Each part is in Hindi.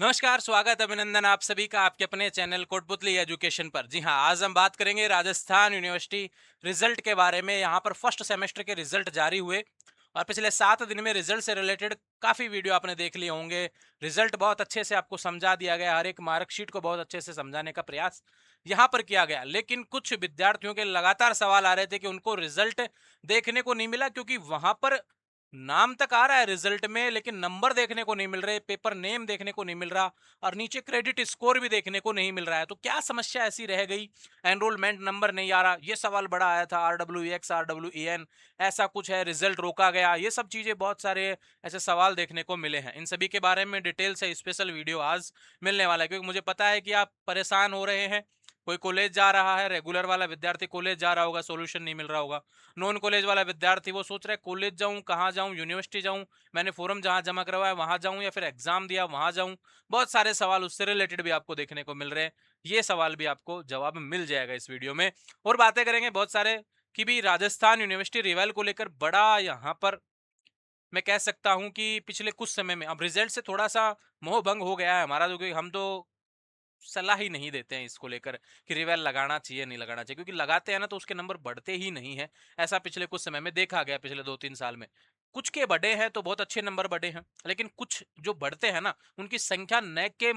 नमस्कार, स्वागत अभिनंदन आप सभी का आपके अपने चैनल कोटपुतली एजुकेशन पर। जी हाँ, आज हम बात करेंगे राजस्थान यूनिवर्सिटी रिजल्ट के बारे में। यहाँ पर फर्स्ट सेमेस्टर के रिजल्ट जारी हुए और पिछले 7 दिन में रिजल्ट से रिलेटेड काफ़ी वीडियो आपने देख लिए होंगे। रिजल्ट बहुत अच्छे से आपको समझा दिया गया, हर एक मार्कशीट को बहुत अच्छे से समझाने का प्रयास यहाँ पर किया गया। लेकिन कुछ विद्यार्थियों के लगातार सवाल आ रहे थे कि उनको रिजल्ट देखने को नहीं मिला, क्योंकि वहां पर नाम तक आ रहा है रिजल्ट में, लेकिन नंबर देखने को नहीं मिल रहे, पेपर नेम देखने को नहीं मिल रहा और नीचे क्रेडिट स्कोर भी देखने को नहीं मिल रहा है। तो क्या समस्या ऐसी रह गई, एनरोलमेंट नंबर नहीं आ रहा, ये सवाल बड़ा आया था। RWX RWEN ऐसा कुछ है, रिजल्ट रोका गया, ये सब चीजें बहुत सारे ऐसे सवाल देखने को मिले हैं। इन सभी के बारे में डिटेल से स्पेशल वीडियो आज मिलने वाला है, क्योंकि मुझे पता है कि आप परेशान हो रहे हैं। कोई कॉलेज जा रहा है, रेगुलर वाला विद्यार्थी कॉलेज जा रहा होगा, सॉल्यूशन नहीं मिल रहा होगा। नॉन कॉलेज वाला विद्यार्थी वो सोच रहा है कॉलेज जाऊं, कहाँ जाऊं, यूनिवर्सिटी जाऊं, मैंने फॉर्म जहां जमा करवाया वहां जाऊं, या फिर एग्जाम दिया वहां जाऊं। बहुत सारे सवाल उससे रिलेटेड भी आपको देखने को मिल रहे हैं। ये सवाल भी आपको जवाब मिल जाएगा इस वीडियो में। और बातें करेंगे बहुत सारे कि भी राजस्थान यूनिवर्सिटी रिवाइवल को लेकर बड़ा यहाँ पर मैं कह सकता हूं कि पिछले कुछ समय में अब रिजल्ट से थोड़ा सा मोह भंग हो गया है हमारा, जो कि हम तो सलाह ही नहीं देते हैं इसको लेकर कि रिवेल लगाना चाहिए नहीं लगाना चाहिए, क्योंकि लगाते हैं ना तो उसके नंबर बढ़ते ही नहीं है। ऐसा पिछले कुछ समय में देखा गया, पिछले 2-3 साल में कुछ के बढ़े हैं तो बहुत अच्छे नंबर बढ़े हैं, लेकिन कुछ जो बढ़ते हैं ना उनकी संख्या न के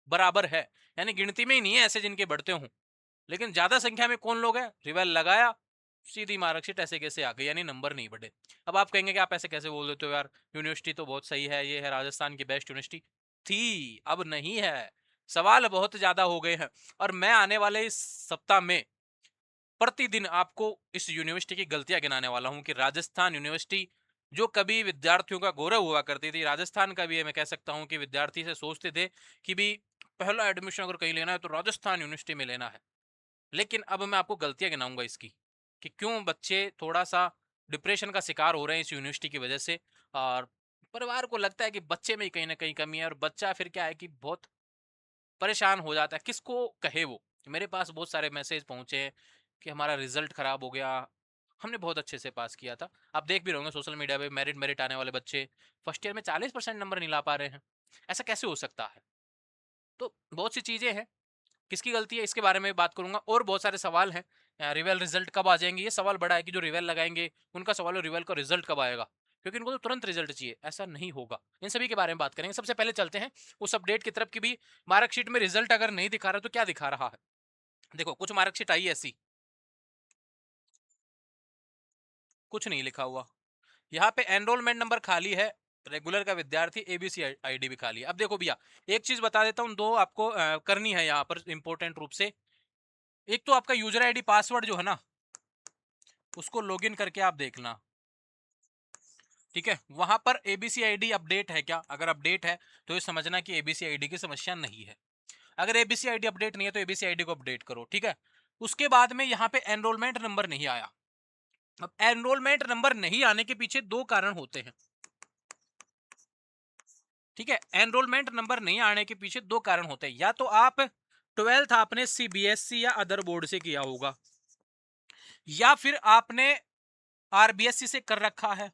बराबर है, यानी गिनती में ही नहीं है ऐसे जिनके बढ़ते हों। लेकिन ज्यादा संख्या में कौन लोग हैं, रिवेल लगाया, सीधी मार्कशीट ऐसे कैसे आ गई, यानी नंबर नहीं बढ़े। अब आप कहेंगे कि आप ऐसे कैसे बोल देते हो यार, यूनिवर्सिटी तो बहुत सही है, ये है राजस्थान की बेस्ट यूनिवर्सिटी थी, अब नहीं है। सवाल बहुत ज्यादा हो गए हैं और मैं आने वाले इस सप्ताह में प्रतिदिन आपको इस यूनिवर्सिटी की गलतियां गिनाने वाला हूं कि राजस्थान यूनिवर्सिटी जो कभी विद्यार्थियों का गौरव हुआ करती थी, राजस्थान का भी है, मैं कह सकता हूं कि विद्यार्थी से सोचते थे कि भी पहला एडमिशन अगर कहीं लेना है तो राजस्थान यूनिवर्सिटी में लेना है। लेकिन अब मैं आपको गलतियां गिनाऊंगा इसकी कि क्यों बच्चे थोड़ा सा डिप्रेशन का शिकार हो रहे हैं इस यूनिवर्सिटी की वजह से। और परिवार को लगता है कि बच्चे में ही कहीं ना कहीं कमी है, और बच्चा फिर क्या है कि बहुत परेशान हो जाता है, किसको कहे वो। मेरे पास बहुत सारे मैसेज पहुंचे हैं कि हमारा रिजल्ट खराब हो गया, हमने बहुत अच्छे से पास किया था। आप देख भी रहोगे सोशल मीडिया पे मेरिट मेरिट आने वाले बच्चे फर्स्ट ईयर में 40% नंबर नहीं ला पा रहे हैं। ऐसा कैसे हो सकता है? तो बहुत सी चीजें हैं, किसकी गलती है इसके बारे में बात करूंगा, और बहुत सारे सवाल हैं। रिवेल रिजल्ट कब आ जाएंगे, ये सवाल बड़ा है कि जो रिवेल लगाएंगे उनका सवाल है रिवेल का रिजल्ट कब आएगा, क्योंकि इनको तो तुरंत रिजल्ट चाहिए, ऐसा नहीं होगा। इन सभी के बारे में बात करेंगे। सबसे पहले चलते हैं उस अपडेट की तरफ कि भी मार्कशीट में रिजल्ट अगर नहीं दिखा रहा तो क्या दिखा रहा है। देखो, कुछ मार्कशीट आई है ऐसी, कुछ नहीं लिखा हुआ। यहाँ पे एनरोलमेंट नंबर खाली है, रेगुलर का विद्यार्थी एबीसी आईडी भी खाली है। अब देखो भैया, एक चीज बता देता हूँ, दो आपको करनी है यहाँ पर इंपॉर्टेंट रूप से। एक तो आपका यूजर आईडी पासवर्ड जो है ना, उसको लॉगिन करके आप देखना, ठीक है। वहां पर एबीसी आईडी अपडेट है क्या, अगर अपडेट है तो ये समझना कि एबीसी आईडी की समस्या नहीं है। अगर एबीसी आईडी अपडेट नहीं है तो एबीसी आईडी को अपडेट करो, ठीक है। उसके बाद में यहाँ पे एनरोलमेंट नंबर नहीं आया। अब एनरोलमेंट नंबर नहीं आने के पीछे दो कारण होते हैं, ठीक है। एनरोलमेंट नंबर नहीं आने के पीछे दो कारण होते हैं, या तो आप 12th आपने सीबीएसई या अदर बोर्ड से किया होगा, या फिर आपने आरबीएससी से कर रखा है,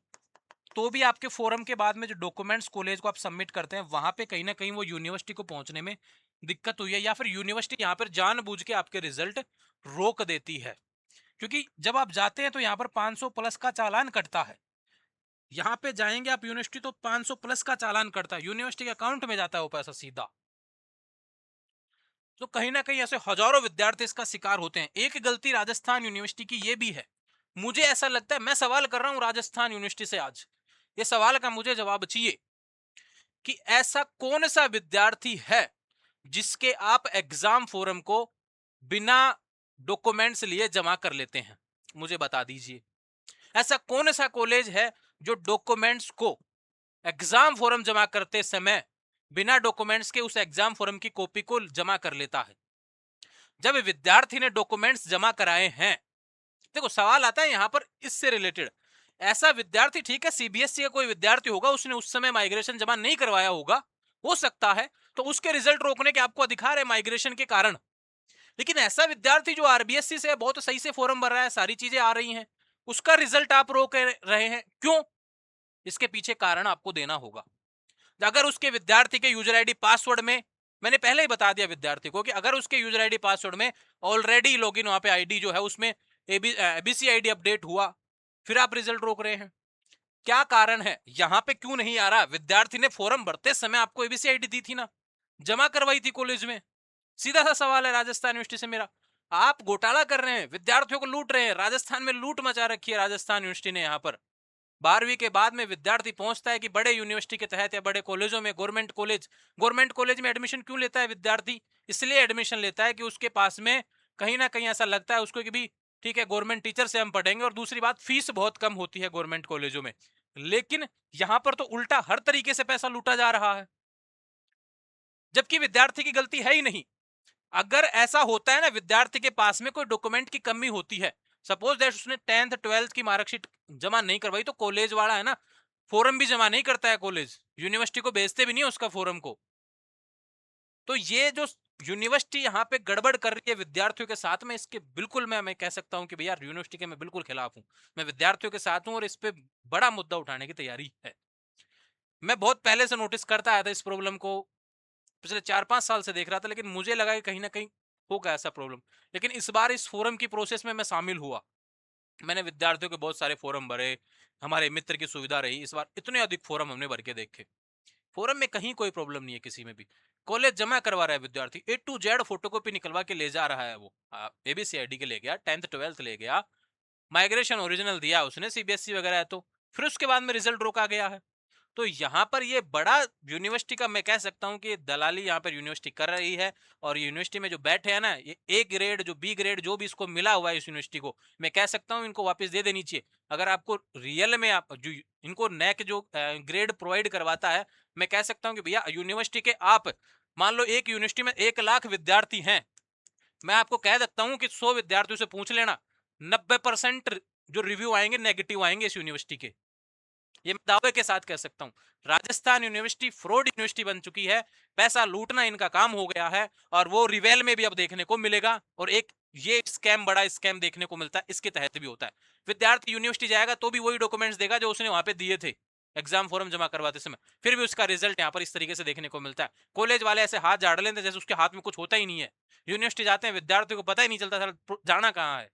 तो भी आपके फोरम के बाद में जो डॉक्यूमेंट्स कॉलेज को आप सबमिट करते हैं वहां पे कहीं ना कहीं वो यूनिवर्सिटी को पहुंचने में दिक्कत हुई है, या फिर यूनिवर्सिटी यहाँ पर जानबूझ के आपके रिजल्ट रोक देती है। क्योंकि जब आप जाते हैं तो यहाँ पर 500 प्लस का चालान कटता है। यहाँ पे जाएंगे आप यूनिवर्सिटी तो 500 प्लस का चालान कटता है, यूनिवर्सिटी के अकाउंट में जाता है वो पैसा सीधा। तो कहीं ना कहीं ऐसे हजारों विद्यार्थी इसका शिकार होते हैं। एक गलती राजस्थान यूनिवर्सिटी की ये भी है, मुझे ऐसा लगता है, मैं सवाल कर रहा हूं राजस्थान यूनिवर्सिटी से आज, ये सवाल का मुझे जवाब चाहिए कि ऐसा कौन सा विद्यार्थी है जिसके आप एग्जाम फॉर्म को बिना डॉक्यूमेंट्स लिए जमा कर लेते हैं, मुझे बता दीजिए। ऐसा कौन सा कॉलेज है जो डॉक्यूमेंट्स को एग्जाम फॉर्म जमा करते समय बिना डॉक्यूमेंट्स के उस एग्जाम फॉर्म की कॉपी को जमा कर लेता है। जब विद्यार्थी ने डॉक्यूमेंट्स जमा कराए हैं, देखो सवाल आता है यहां पर इससे रिलेटेड, ऐसा विद्यार्थी, ठीक है, सीबीएसई का कोई विद्यार्थी होगा, उसने उस समय माइग्रेशन जमा नहीं करवाया होगा, हो सकता है, तो उसके रिजल्ट रोकने के आपको अधिकार है माइग्रेशन के कारण। लेकिन ऐसा विद्यार्थी जो आरबीएससी से बहुत सही से फॉर्म भर रहा है, सारी चीजें आ रही हैं, उसका रिजल्ट आप रोक रहे हैं, क्यों? इसके पीछे कारण आपको देना होगा। अगर उसके विद्यार्थी के यूजर आईडी पासवर्ड में, मैंने पहले ही बता दिया विद्यार्थी को कि अगर उसके यूजर आईडी पासवर्ड में ऑलरेडी लॉगिन वहां पे आईडी जो है उसमें एबीसी आईडी अपडेट हुआ, फिर आप रिजल्ट रोक रहे हैं, क्या कारण है? यहां पे क्यों नहीं आ रहा? विद्यार्थी ने फॉर्म भरते समय आपको एबीसी आईडी दी थी ना, जमा करवाई थी कॉलेज में। सीधा सा सवाल है राजस्थान यूनिवर्सिटी से मेरा। आप घोटाला कर रहे हैं, विद्यार्थियों को लूट रहे हैं। राजस्थान में लूट मचा रखी है राजस्थान यूनिवर्सिटी ने। यहाँ पर 12वीं के बाद में विद्यार्थी पहुंचता है कि बड़े यूनिवर्सिटी के तहत या बड़े कॉलेजों में, गवर्नमेंट कॉलेज में एडमिशन क्यों लेता है विद्यार्थी? इसलिए एडमिशन लेता है कि उसके पास में कहीं ना कहीं ऐसा लगता है उसको कि भी ठीक है, गवर्नमेंट टीचर से हम पढ़ेंगे, और दूसरी बात फीस बहुत कम होती है गवर्नमेंट कॉलेजों में। लेकिन यहां पर तो उल्टा हर तरीके से पैसा लूटा जा रहा है, जबकि विद्यार्थी की गलती है ही नहीं। अगर ऐसा होता है ना, विद्यार्थी के पास में कोई डॉक्यूमेंट की कमी होती है, सपोज दैट उसने 10th 12th की मार्कशीट जमा नहीं करवाई, तो कॉलेज वाला है ना, फॉर्म भी जमा नहीं करता है, कॉलेज यूनिवर्सिटी को भेजते भी नहीं है उसका फॉर्म को। तो ये जो यूनिवर्सिटी यहाँ पे गड़बड़ कर रही है विद्यार्थियों के साथ में, इसके बिल्कुल मैं कह सकता हूँ कि भैया यूनिवर्सिटी के मैं बिल्कुल खिलाफ हूँ। मैं विद्यार्थियों के साथ हूँ और इस पे बड़ा मुद्दा उठाने की तैयारी है। मैं बहुत पहले से नोटिस करता आया था इस प्रॉब्लम को, पिछले 4-5 साल से देख रहा था, लेकिन मुझे लगा कि कहीं ना कहीं होगा ऐसा प्रॉब्लम। लेकिन इस बार इस फोरम की प्रोसेस में मैं शामिल हुआ, मैंने विद्यार्थियों के बहुत सारे फोरम भरे, हमारे मित्र की सुविधा रही। इस बार इतने अधिक फोरम हमने भर के देखे, फोरम में कहीं कोई प्रॉब्लम नहीं है किसी में भी। कॉलेज जमा करवा रहा है विद्यार्थी, ए टू जेड फोटोकॉपी निकलवा के ले जा रहा है। वो एबीसी आईडी के ले गया, 10th 12th ले गया, माइग्रेशन ओरिजिनल दिया उसने, सीबीएसई वगैरह है, तो फिर उसके बाद में रिजल्ट रोका गया है। तो यहाँ पर ये बड़ा यूनिवर्सिटी का मैं कह सकता हूँ कि दलाली यहाँ पर यूनिवर्सिटी कर रही है। और यूनिवर्सिटी में जो बैठे हैं ना, ये ए ग्रेड जो बी ग्रेड जो भी इसको मिला हुआ है इस यूनिवर्सिटी को, मैं कह सकता हूँ इनको वापस दे देनी चाहिए। अगर आपको रियल में आप जो इनको नैक जो ग्रेड प्रोवाइड करवाता है, मैं कह सकता हूँ कि भैया यूनिवर्सिटी के आप मान लो एक यूनिवर्सिटी में 1 लाख विद्यार्थी हैं, मैं आपको कह सकता हूँ कि 100 विद्यार्थियों से पूछ लेना, 90% जो रिव्यू आएंगे नेगेटिव आएंगे इस यूनिवर्सिटी के। ये मैं दावे के साथ कह सकता हूं। राजस्थान यूनिवर्सिटी फ्रॉड यूनिवर्सिटी बन चुकी है, पैसा लूटना इनका काम हो गया है, और वो रिवेल में भी अब देखने को मिलेगा। और एक ये स्कैम, बड़ा स्कैम देखने को मिलता है, इसके तहत भी होता है। विद्यार्थी यूनिवर्सिटी जाएगा तो भी वही डॉक्यूमेंट्स देगा जो उसने वहां पे दिए थे एग्जाम फॉर्म जमा करवाते समय, फिर भी उसका रिजल्ट यहाँ पर इस तरीके से देखने को मिलता है। कॉलेज वाले ऐसे हाथ झाड़ लेते हैं जैसे उसके हाथ में कुछ होता ही नहीं है। यूनिवर्सिटी जाते हैं, विद्यार्थियों को पता ही नहीं चलता सर जाना कहाँ है।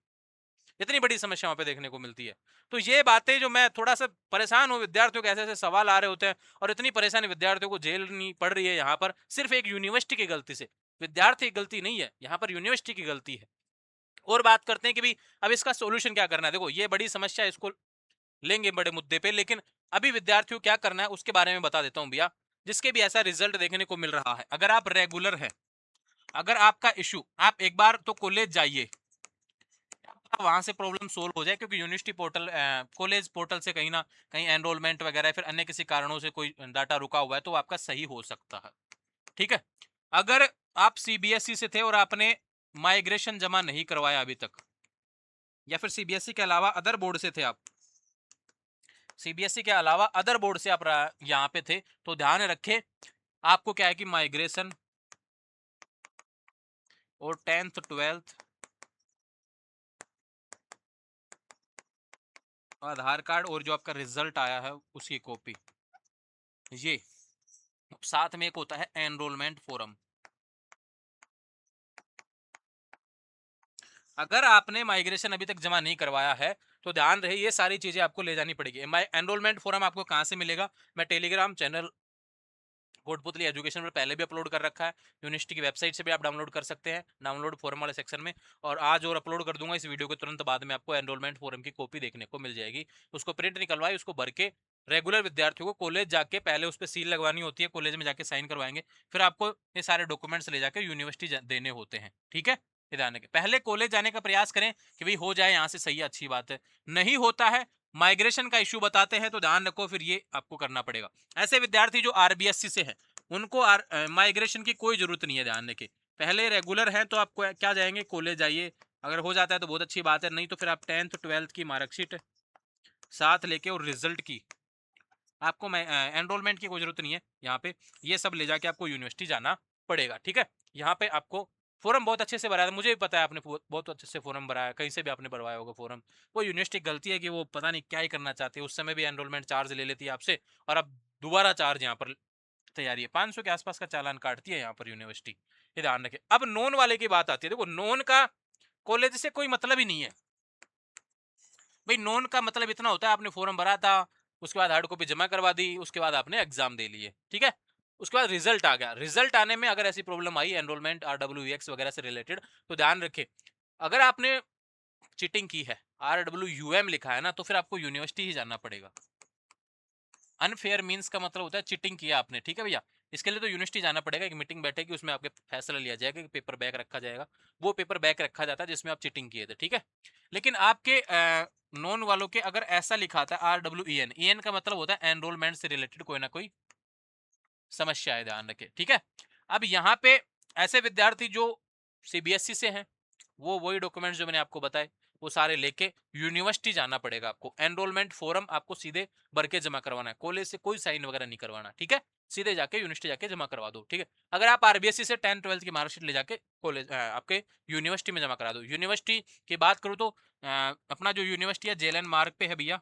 इतनी बड़ी समस्या वहां पे देखने को मिलती है। तो ये बातें जो मैं थोड़ा सा परेशान हूँ, विद्यार्थियों के ऐसे ऐसे सवाल आ रहे होते हैं, और इतनी परेशानी विद्यार्थियों को झेलनी पड़ रही है यहाँ पर सिर्फ एक यूनिवर्सिटी की गलती से। विद्यार्थी की गलती नहीं है, यहाँ पर यूनिवर्सिटी की गलती है। और बात करते हैं कि भाई अब इसका सोल्यूशन क्या करना है। देखो ये बड़ी समस्या, इसको लेंगे बड़े मुद्दे पे, लेकिन अभी विद्यार्थियों को क्या करना है उसके बारे में बता देता हूँ भैया। जिसके भी ऐसा रिजल्ट देखने को मिल रहा है, अगर आप रेगुलर है, अगर आपका इशू, आप एक बार तो कॉलेज जाइए, वहां से प्रॉब्लम सोल्व हो जाए, क्योंकि यूनिवर्सिटी पोर्टल, कॉलेज पोर्टल से कहीं ना कहीं एनरोलमेंट वगैरह फिर अन्य किसी कारणों से कोई डाटा रुका हुआ है तो आपका सही हो सकता है। ठीक है, अगर आप सीबीएसई से थे और आपने माइग्रेशन जमा नहीं करवाया अभी तक, या फिर सीबीएसई के अलावा अदर बोर्ड से थे आप, सीबीएसई के अलावा अदर बोर्ड से आप यहाँ पे थे, तो ध्यान रखें आपको क्या है कि माइग्रेशन और 10th 12th आधार कार्ड और जो आपका रिजल्ट आया है उसकी कॉपी, ये साथ में एक होता है एनरोलमेंट फॉर्म। अगर आपने माइग्रेशन अभी तक जमा नहीं करवाया है तो ध्यान रहे ये सारी चीजें आपको ले जानी पड़ेगी। एनरोलमेंट फॉर्म आपको कहाँ से मिलेगा? मैं टेलीग्राम चैनल कोटपुतली एजुकेशन पर पहले भी अपलोड कर रखा है, यूनिवर्सिटी की वेबसाइट से भी आप डाउनलोड कर सकते हैं, डाउनलोड फॉर्म वाले सेक्शन में। और आज और अपलोड कर दूंगा इस वीडियो के तुरंत बाद में, आपको एनरोलमेंट फॉर्म की कॉपी देखने को मिल जाएगी। उसको प्रिंट निकलवाई, उसको भर के रेगुलर विद्यार्थियों को कॉलेज जाके पहले उस पर सील लगवानी होती है, कॉलेज में जाके साइन करवाएंगे, फिर आपको ये सारे डॉक्यूमेंट्स ले जाकर यूनिवर्सिटी देने होते हैं। ठीक है, ध्यान के पहले कॉलेज जाने का प्रयास करें कि भाई हो जाए यहाँ से, सही है, अच्छी बात है। नहीं होता है, माइग्रेशन का इशू बताते हैं तो ध्यान रखो, फिर ये आपको करना पड़ेगा। ऐसे विद्यार्थी जो आरबीएससी से हैं उनको माइग्रेशन की कोई जरूरत नहीं है, ध्यान रखें। पहले रेगुलर हैं तो आपको क्या जाएंगे, कॉलेज जाइए, अगर हो जाता है तो बहुत अच्छी बात है, नहीं तो फिर आप 10th 12th की मार्कशीट साथ लेके और रिजल्ट की, आपको एनरोलमेंट की कोई जरूरत नहीं है यहाँ पे, ये सब ले जाके आपको यूनिवर्सिटी जाना पड़ेगा। ठीक है, यहाँ पे आपको फॉर्म बहुत अच्छे से भरा है, मुझे भी पता है आपने बहुत अच्छे से फॉर्म भरा है, कहीं से भी आपने भरवाया होगा फॉर्म। वो यूनिवर्सिटी गलती है कि वो पता नहीं क्या ही करना चाहती है, उस समय भी एनरोलमेंट चार्ज ले लेती है आपसे, और अब दोबारा चार्ज यहाँ पर तैयारी है, 500 के आसपास का चालान काटती है यहाँ पर यूनिवर्सिटी, ये ध्यान रखें। अब नॉन वाले की बात आती है, देखो नॉन का कॉलेज से कोई मतलब ही नहीं है भाई। नॉन का मतलब इतना होता है आपने फॉर्म भरा था, उसके बाद हार्ड कॉपी जमा करवा दी, उसके बाद आपने एग्जाम दे लिए, ठीक है। उसके बाद रिजल्ट आ गया, रिजल्ट आने में अगर ऐसी प्रॉब्लम आई एनरोलमेंट RWX वगैरह से रिलेटेड, तो ध्यान रखें अगर आपने चीटिंग की है, RWUM लिखा है ना, तो फिर आपको यूनिवर्सिटी ही जाना पड़ेगा। अनफेयर मींस का मतलब होता है चीटिंग किया आपने, ठीक है भैया। इसके लिए तो यूनिवर्सिटी जाना पड़ेगा, एक मीटिंग बैठेगी, उसमें आपके फैसला लिया जाएगा कि पेपर बैक रखा जाएगा। वो पेपर बैक रखा जाता है जिसमें आप चीटिंग किए थे, ठीक है। लेकिन आपके नॉन वालों के अगर ऐसा लिखा था RWEN, EN का मतलब होता है एनरोलमेंट से रिलेटेड कोई ना कोई समस्या है, ध्यान रखें, ठीक है। अब यहाँ पे ऐसे विद्यार्थी जो CBSE से हैं, वो वही डॉक्यूमेंट्स जो मैंने आपको बताए वो सारे लेके यूनिवर्सिटी जाना पड़ेगा आपको। एनरोलमेंट फॉर्म आपको सीधे भर के जमा करवाना है, कॉलेज से कोई साइन वगैरह नहीं करवाना, ठीक है। सीधे जाके यूनिवर्सिटी जाके जमा करवा दो, ठीक है। अगर आप RBSE से 10th 12th की मार्कशीट ले जाके कॉलेज आपके यूनिवर्सिटी में जमा करा दो। यूनिवर्सिटी की बात करूँ तो अपना जो यूनिवर्सिटी है JLN मार्ग पे है भैया,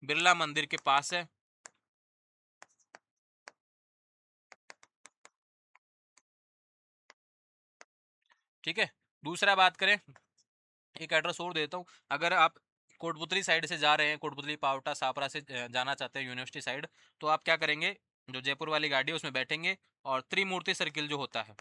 बिरला मंदिर के पास है, ठीक है। दूसरा बात करें, एक एड्रेस और देता हूँ, अगर आप कोटपुतली साइड से जा रहे हैं, कोटपुतली पावटा सापरा से जाना चाहते हैं यूनिवर्सिटी साइड, तो आप क्या करेंगे, जो जयपुर वाली गाड़ी है उसमें बैठेंगे और त्रिमूर्ति सर्किल जो होता है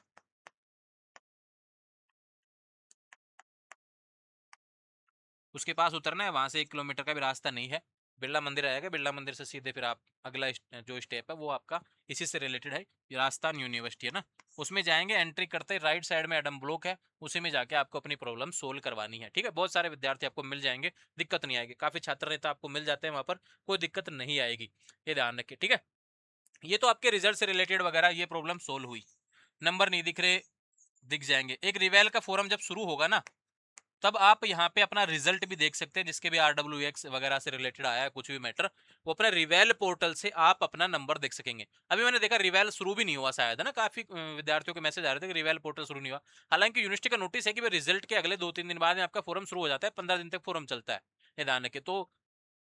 उसके पास उतरना है। वहां से 1 किलोमीटर का भी रास्ता नहीं है, बिरला मंदिर आएगा, बिरला मंदिर से सीधे फिर आप अगला जो स्टेप है वो आपका इसी से रिलेटेड है, राजस्थान यूनिवर्सिटी है ना, उसमें जाएंगे। एंट्री करते ही राइट साइड में एडम ब्लॉक है, उसी में जाके आपको अपनी प्रॉब्लम सोल्व करवानी है, ठीक है। बहुत सारे विद्यार्थी आपको मिल जाएंगे, दिक्कत नहीं आएगी, काफी छात्र नेता आपको मिल जाते हैं वहां पर, कोई दिक्कत नहीं आएगी, ये ध्यान रखिए, ठीक है। ये तो आपके रिजल्ट से रिलेटेड वगैरह ये प्रॉब्लम सोल्व हुई। नंबर नहीं दिख रहे, दिख जाएंगे। एक रिवेल का फोरम जब शुरू होगा ना, तब आप यहाँ पे अपना रिजल्ट भी देख सकते हैं, जिसके भी RWX वगैरह से रिलेटेड आया है कुछ भी मैटर, वो अपने रिवेल पोर्टल से आप अपना नंबर देख सकेंगे। अभी मैंने देखा रिवेल शुरू भी नहीं हुआ शायद, है ना, काफी विद्यार्थियों के मैसेज आ रहे थे कि रिवेल पोर्टल शुरू नहीं हुआ। हालांकि यूनिवर्सिटी का नोटिस है कि रिजल्ट के अगले 2-3 दिन बाद में आपका फोरम शुरू हो जाता है, 15 दिन तक फोरम चलता है, ये ध्यान रखिए। तो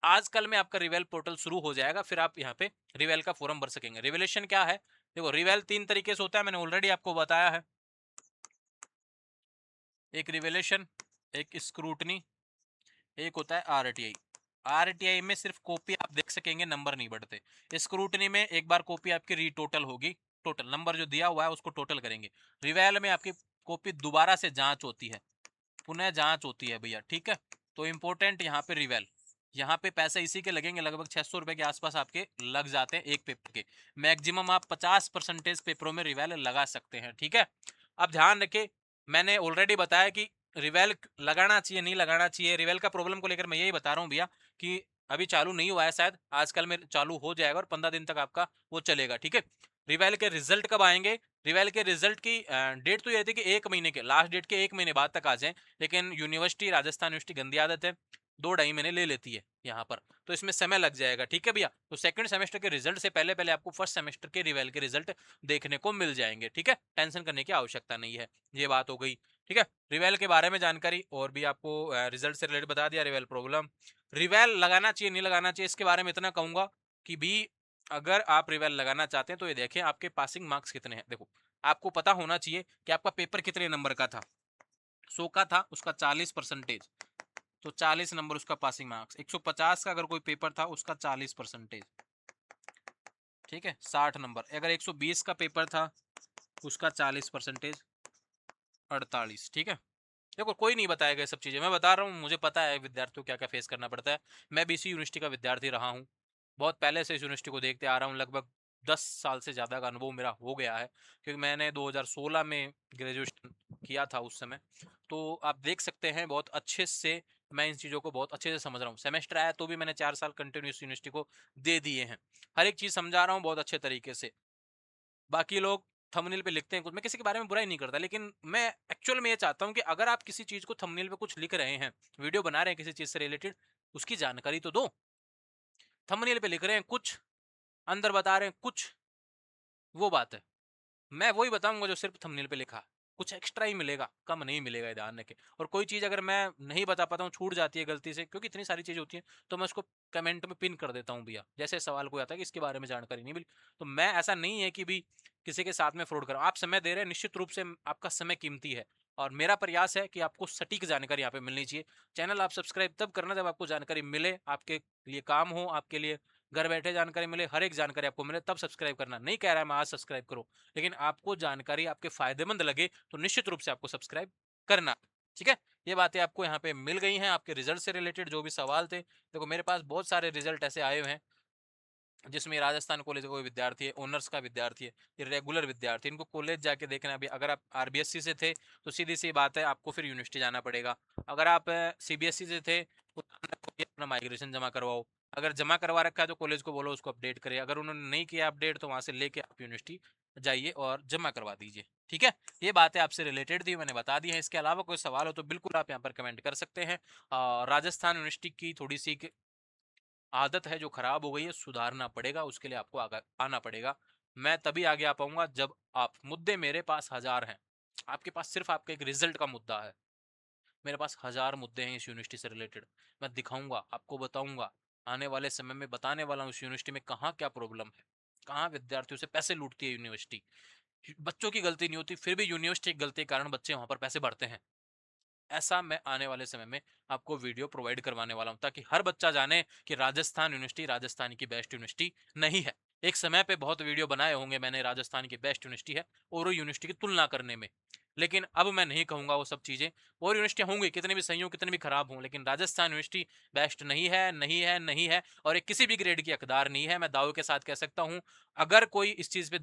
आज कल में आपका रिवेल पोर्टल शुरू हो जाएगा, फिर आप यहाँ पे रिवेल का फोरम भर सकेंगे। रिवेलेशन क्या है, देखो रिवेल 3 तरीके से होता है, मैंने ऑलरेडी आपको बताया है। एक रिवेलेशन, एक स्क्रूटनी, एक होता है RTI। RTI में सिर्फ कॉपी आप देख सकेंगे, नंबर नहीं बढ़ते। स्क्रूटनी में एक बार कॉपी आपकी रीटोटल होगी, टोटल नंबर जो दिया हुआ है उसको टोटल करेंगे। रिवेल में आपकी कॉपी दोबारा से जांच होती है, पुनः जांच होती है भैया, ठीक है। तो इंपॉर्टेंट यहाँ पे रिवेल, यहाँ पे पैसे इसी के लगेंगे, लगभग 600 रुपए के आसपास आपके लग जाते हैं एक पेपर के। मैक्सिमम आप 50% पेपरों में रिवेल लगा सकते हैं, ठीक है। अब ध्यान रखें, मैंने ऑलरेडी बताया कि रिवेल लगाना चाहिए नहीं लगाना चाहिए। रिवेल का प्रॉब्लम को लेकर मैं यही बता रहा हूँ भैया कि अभी चालू नहीं हुआ है, शायद आजकल में चालू हो जाएगा और 15 दिन तक आपका वो चलेगा, ठीक है। रिवेल के रिजल्ट कब आएंगे, रिवेल के रिजल्ट की डेट तो ये रहती है कि 1 महीने के, लास्ट डेट के 1 महीने बाद तक आ जाए, लेकिन यूनिवर्सिटी, राजस्थान यूनिवर्सिटी गंदी आदत है, 2-2.5 महीने ले लेती है यहाँ पर, तो इसमें समय लग जाएगा, ठीक है भैया। तो सेकंड सेमेस्टर के रिजल्ट से पहले पहले आपको फर्स्ट सेमेस्टर के रिवेल के रिजल्ट देखने को मिल जाएंगे, ठीक है, टेंशन करने की आवश्यकता नहीं है। ये बात हो गई, ठीक है। रिवेल के बारे में जानकारी और भी आपको रिजल्ट से रिलेटेड बता दिया, रिवेल प्रॉब्लम, रिवेल लगाना चाहिए नहीं लगाना चाहिए इसके बारे में इतना कहूंगा कि भी अगर आप रिवेल लगाना चाहते हैं तो ये देखें आपके पासिंग मार्क्स कितने हैं। देखो आपको पता होना चाहिए कि आपका पेपर कितने नंबर का था, 100 का था, उसका 40%, तो 40 नंबर उसका पासिंग मार्क्स। 150 का अगर कोई पेपर था उसका 40%, ठीक है, 60 नंबर। अगर 120 का पेपर था उसका 40%, 48, ठीक है। देखो कोई नहीं बताएगा ये सब चीज़ें, मैं बता रहा हूँ, मुझे पता है विद्यार्थियों को क्या क्या फेस करना पड़ता है। मैं भी इसी यूनिवर्सिटी का विद्यार्थी रहा हूँ, बहुत पहले से इस यूनिवर्सिटी को देखते आ रहा हूँ, लगभग 10 साल से ज़्यादा का अनुभव मेरा हो गया है, क्योंकि मैंने 2016 में ग्रेजुएशन किया था उस समय। तो आप देख सकते हैं बहुत अच्छे से मैं इन चीज़ों को बहुत अच्छे से समझ रहा हूँ। सेमेस्टर आया तो भी मैंने 4 साल कंटिन्यूस यूनिवर्सिटी को दे दिए हैं, हर एक चीज़ समझा रहा हूँ बहुत अच्छे तरीके से। बाकी लोग थंबनेल पे लिखते हैं कुछ, मैं किसी के बारे में बुराई नहीं करता, लेकिन मैं एक्चुअल में ये चाहता हूँ कि अगर आप किसी चीज़ को थंबनेल पे कुछ लिख रहे हैं, वीडियो बना रहे हैं किसी चीज़ से रिलेटेड, उसकी जानकारी तो दो। थंबनेल पे लिख रहे हैं कुछ, अंदर बता रहे हैं कुछ, वो बात है। मैं वही बताऊंगा जो सिर्फ थंबनेल पे लिखा, कुछ एक्स्ट्रा ही मिलेगा, कम नहीं मिलेगा, ये ध्यान रखें। और कोई चीज़ अगर मैं नहीं बता पाता हूँ, छूट जाती है गलती से, क्योंकि इतनी सारी चीज़ होती हैं, तो मैं उसको कमेंट में पिन कर देता हूँ भैया। जैसे सवाल कोई आता है कि इसके बारे में जानकारी नहीं मिली, तो मैं ऐसा नहीं है कि भी किसी के साथ में फ्रॉड कर रहा हूँ। आप समय दे रहे हैं, निश्चित रूप से आपका समय कीमती है और मेरा प्रयास है कि आपको सटीक जानकारी यहाँ पे मिलनी चाहिए। चैनल आप सब्सक्राइब तब करना जब आपको जानकारी मिले, आपके लिए काम हो, आपके लिए घर बैठे जानकारी मिले, हर एक जानकारी आपको मिले, तब सब्सक्राइब करना। नहीं कह रहा है मैं आज सब्सक्राइब करो, लेकिन आपको जानकारी आपके फायदेमंद लगे तो निश्चित रूप से आपको सब्सक्राइब करना। ठीक है, ये बातें आपको यहाँ पे मिल गई हैं। आपके रिजल्ट से रिलेटेड जो भी सवाल थे, देखो मेरे पास बहुत सारे रिजल्ट ऐसे आए हुए हैं जिसमें राजस्थान कॉलेज का कोई विद्यार्थी है, ऑनर्स का विद्यार्थी है, ये रेगुलर विद्यार्थी, इनको कॉलेज जाके देखना है। अभी अगर आप आरबीएससी से थे तो सीधी सी बात है, आपको फिर यूनिवर्सिटी जाना पड़ेगा। अगर आप सीबीएसई से थे तो अपना माइग्रेशन जमा करवाओ। अगर जमा करवा रखा है तो कॉलेज को बोलो उसको अपडेट करे। अगर उन्होंने नहीं किया अपडेट तो वहां से लेके आप यूनिवर्सिटी जाइए और जमा करवा दीजिए। ठीक है, ये बातें आपसे रिलेटेड थी, मैंने बता दी है। इसके अलावा कोई सवाल हो तो बिल्कुल आप यहाँ पर कमेंट कर सकते हैं। राजस्थान यूनिवर्सिटी की थोड़ी सी आदत है जो खराब हो गई है, सुधारना पड़ेगा, उसके लिए आपको आगे आना पड़ेगा। मैं तभी आगे आ पाऊंगा जब आप, मुद्दे मेरे पास हजार हैं, आपके पास सिर्फ आपका एक रिजल्ट का मुद्दा है, मेरे पास हजार मुद्दे हैं इस यूनिवर्सिटी से रिलेटेड। मैं दिखाऊंगा, आपको बताऊंगा, आने वाले समय में बताने वाला हूँ इस यूनिवर्सिटी में कहाँ क्या प्रॉब्लम है, कहाँ विद्यार्थियों से पैसे लूटती है यूनिवर्सिटी। बच्चों की गलती नहीं होती, फिर भी यूनिवर्सिटी की गलती के कारण बच्चे वहां पर पैसे भरते हैं। ऐसा मैं आने वाले समय में आपको वीडियो प्रोवाइड करवाने वाला हूं, ताकि हर बच्चा जाने कि राजस्थान यूनिवर्सिटी राजस्थान की बेस्ट यूनिवर्सिटी नहीं है। एक समय पे बहुत वीडियो बनाए होंगे मैंने, राजस्थान की बेस्ट यूनिवर्सिटी है और यूनिवर्सिटी की तुलना करने में, लेकिन अब मैं नहीं कहूंगा वो सब चीजें। और यूनिवर्सिटी होंगी, कितनी भी सही हो, कितनी भी खराब हो, लेकिन राजस्थान यूनिवर्सिटी बेस्ट नहीं है, नहीं है, नहीं है। और एक किसी भी ग्रेड की हकदार नहीं है, मैं दावे के साथ कह सकता हूं। अगर कोई इस चीज पे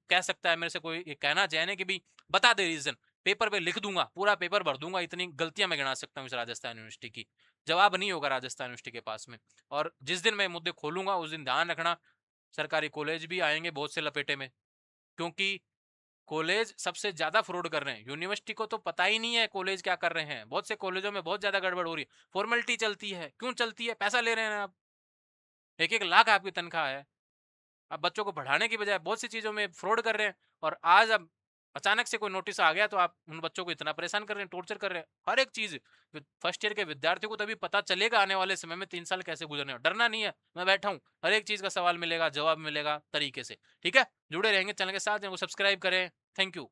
कह सकता है मेरे से, कोई ये कहना चाहे ना कि भी बता दे रीजन, पेपर पे लिख दूंगा, पूरा पेपर भर दूंगा, इतनी गलतियां मैं गिना सकता हूँ इस राजस्थान यूनिवर्सिटी की। जवाब नहीं होगा राजस्थान यूनिवर्सिटी के पास में। और जिस दिन मैं मुद्दे खोलूंगा उस दिन ध्यान रखना, सरकारी कॉलेज भी आएंगे बहुत से लपेटे में, क्योंकि कॉलेज सबसे ज्यादा फ्रॉड कर रहे हैं। यूनिवर्सिटी को तो पता ही नहीं है कॉलेज क्या कर रहे हैं। बहुत से कॉलेजों में बहुत ज्यादा गड़बड़ हो रही है, फॉर्मेलिटी चलती है। क्यों चलती है? पैसा ले रहे हैं आप, 1-1 लाख आपकी तनख्वाह है, अब बच्चों को पढ़ाने की बजाय बहुत सी चीजों में फ्रॉड कर रहे हैं। और आज अब अचानक से कोई नोटिस आ गया तो आप उन बच्चों को इतना परेशान कर रहे हैं, टॉर्चर कर रहे हैं, हर एक चीज। फर्स्ट ईयर के विद्यार्थियों को तभी पता चलेगा आने वाले समय में 3 साल कैसे गुजरने हैं। डरना नहीं है, मैं बैठा हूँ, हर एक चीज का सवाल मिलेगा, जवाब मिलेगा तरीके से। ठीक है, जुड़े रहेंगे चैनल के साथ, सब्सक्राइब करें। Thank you.